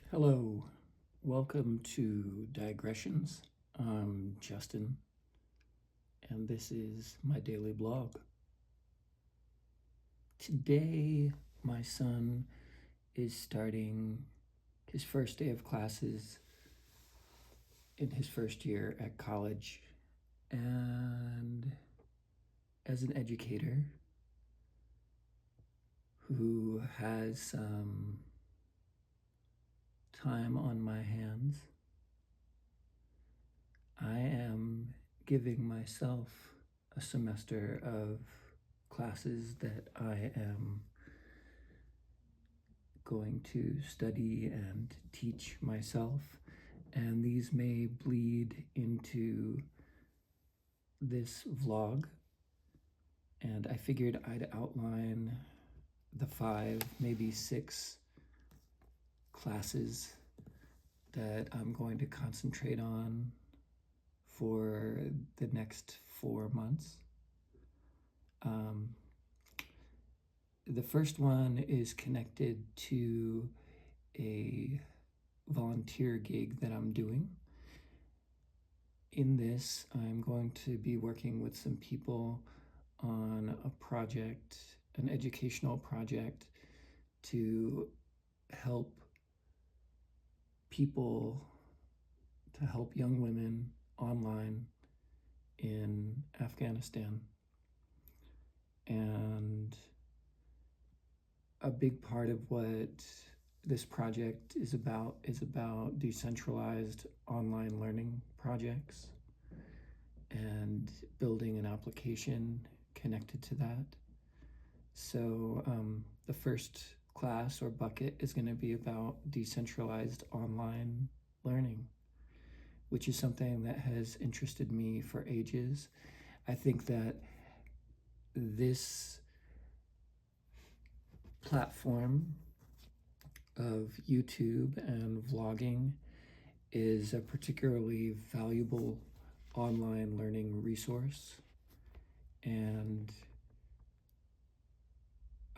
Hello, welcome to Digressions. I'm Justin, and this is my daily blog. Today, my son is starting his first day of classes in his first year at college, and as an educator who has some time on my hands, I am giving myself a semester of classes that I am going to study and teach myself, and these may bleed into this vlog. And I figured I'd outline the 5, maybe 6 classes that I'm going to concentrate on for the next 4 months. The first one is connected to a volunteer gig that I'm doing. In this, I'm going to be working with some people on a project, an educational project, to help people, to help young women online in Afghanistan. And a big part of what this project is about decentralized online learning projects and building an application connected to that. So the first class or bucket is going to be about decentralized online learning, which is something that has interested me for ages. I think that this platform of YouTube and vlogging is a particularly valuable online learning resource, and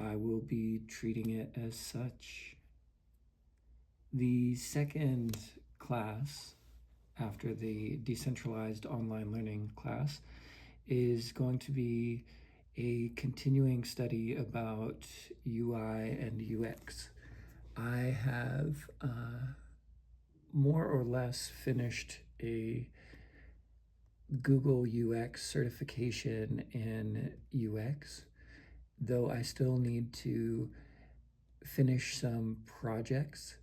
I will be treating it as such. The second class after the decentralized online learning class is going to be a continuing study about UI and UX. I have more or less finished a Google UX certification in UX, though I still need to finish some projects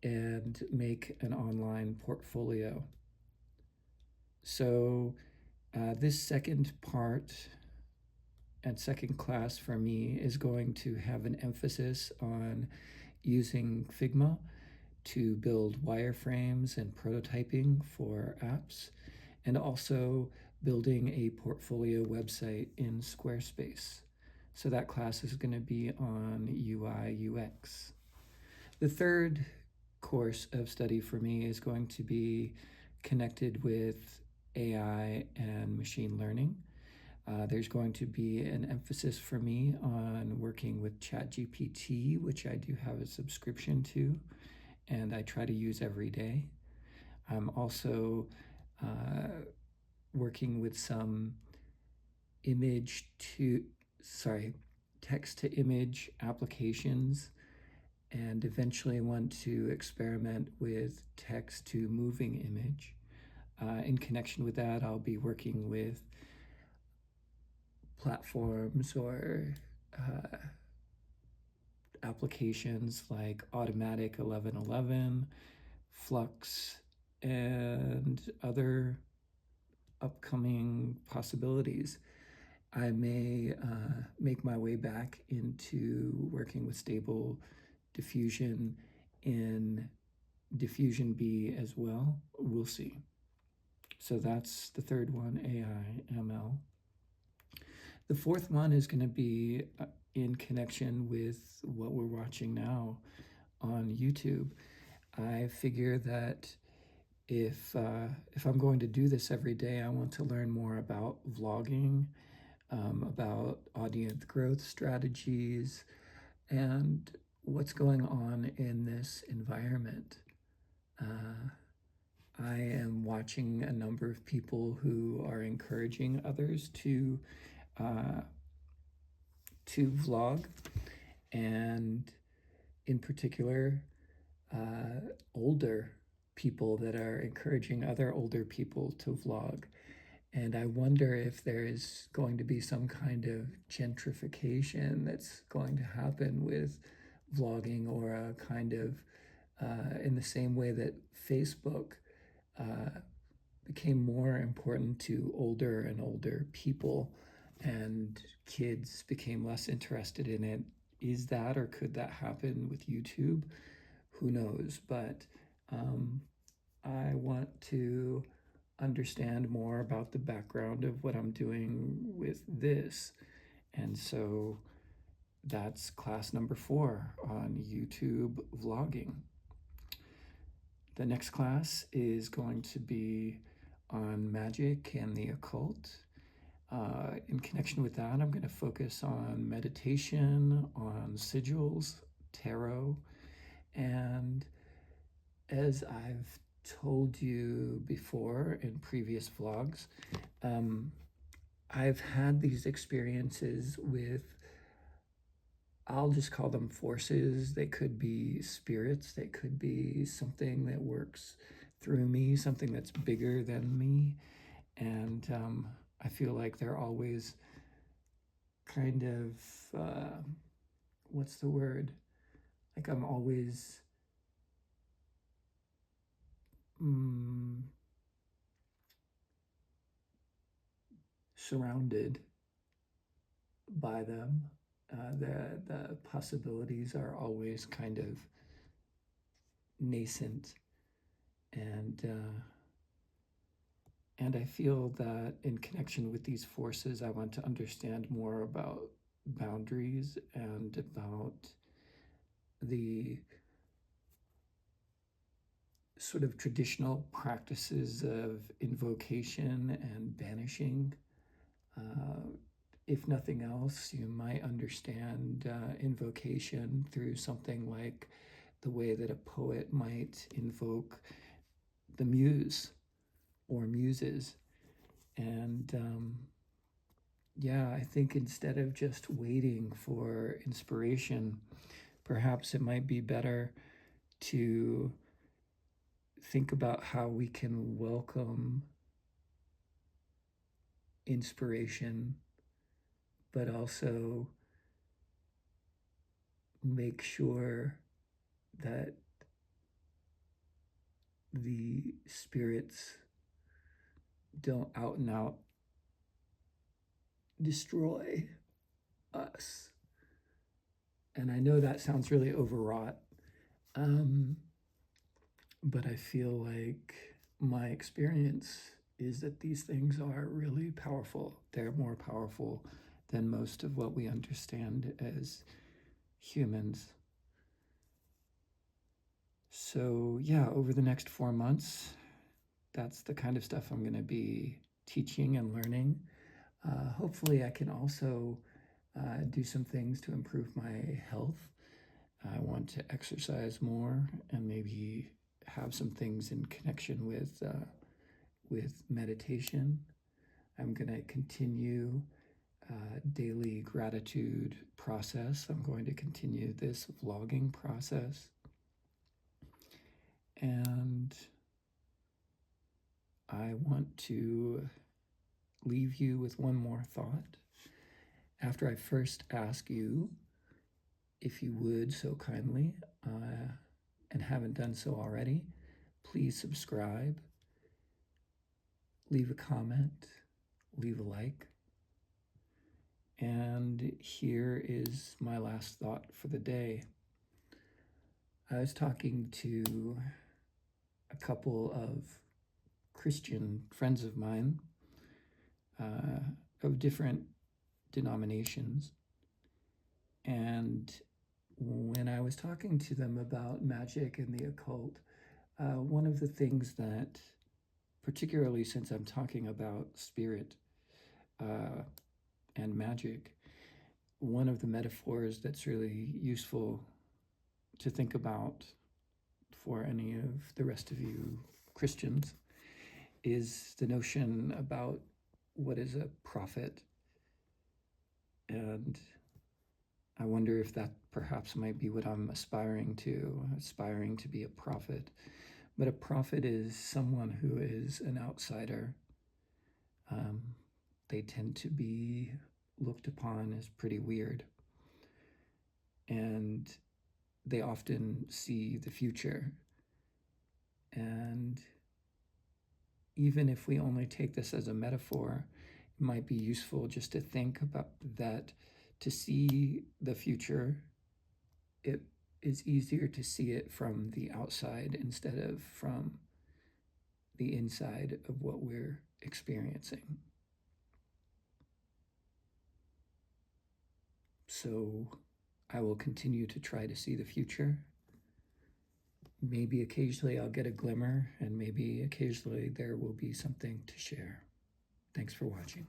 and make an online portfolio. So this second part and second class for me is going to have an emphasis on using Figma to build wireframes and prototyping for apps, and also building a portfolio website in Squarespace. So that class is going to be on UI UX. The third course of study for me is going to be connected with AI and machine learning. There's going to be an emphasis for me on working with ChatGPT, which I do have a subscription to, and I try to use every day. I'm also working with some text to image applications, and eventually want to experiment with text to moving image. In connection with that, I'll be working with platforms or applications like Automatic 1111, Flux, and other upcoming possibilities. I may make my way back into working with Stable Diffusion in Diffusion B as well. We'll see. So that's the third one, AI, ML. The fourth one is going to be in connection with what we're watching now on YouTube. I figure that if I'm going to do this every day, I want to learn more about vlogging, about audience growth strategies, and what's going on in this environment. I am watching a number of people who are encouraging others uh, to vlog, and in particular, older people that are encouraging other older people to vlog. And I wonder if there is going to be some kind of gentrification that's going to happen with vlogging, or a kind of, in the same way that Facebook uh, became more important to older and older people and kids became less interested in it. Is that, or could that happen with YouTube? Who knows? But um, I want to understand more about the background of what I'm doing with this. And so that's class number 4 on YouTube vlogging. The next class is going to be on magic and the occult. In connection with that, I'm going to focus on meditation, on sigils, tarot, and as I've told you before in previous vlogs, I've had these experiences with, I'll just call them forces. They could be spirits, they could be something that works through me, something that's bigger than me. And I feel like they're always kind of, what's the word? Like I'm always surrounded by them. The possibilities are always kind of nascent, and I feel that in connection with these forces, I want to understand more about boundaries and about the sort of traditional practices of invocation and banishing. If nothing else, you might understand invocation through something like the way that a poet might invoke the muse or muses. And yeah, I think instead of just waiting for inspiration, perhaps it might be better to think about how we can welcome inspiration, but also make sure that the spirits don't out and out destroy us. And I know that sounds really overwrought, but I feel like my experience is that these things are really powerful. They're more powerful than most of what we understand as humans. So yeah, over the next 4 months, that's the kind of stuff I'm going to be teaching and learning. Hopefully I can also do some things to improve my health. I want to exercise more and maybe have some things in connection with meditation. I'm going to continue daily gratitude process. I'm going to continue this vlogging process. And I want to leave you with one more thought. After I first ask you if you would so kindly, and haven't done so already, please subscribe, leave a comment, leave a like. And here is my last thought for the day. I was talking to a couple of Christian friends of mine of different denominations. And when I was talking to them about magic and the occult, one of the things that, particularly since I'm talking about spirit and magic, one of the metaphors that's really useful to think about for any of the rest of you Christians is the notion about what is a prophet. And I wonder if that perhaps might be what I'm aspiring to be a prophet. But a prophet is someone who is an outsider. They tend to be looked upon as pretty weird. And they often see the future. And even if we only take this as a metaphor, it might be useful just to think about that. To see the future, it is easier to see it from the outside instead of from the inside of what we're experiencing. So I will continue to try to see the future. Maybe occasionally I'll get a glimmer, and maybe occasionally there will be something to share. Thanks for watching.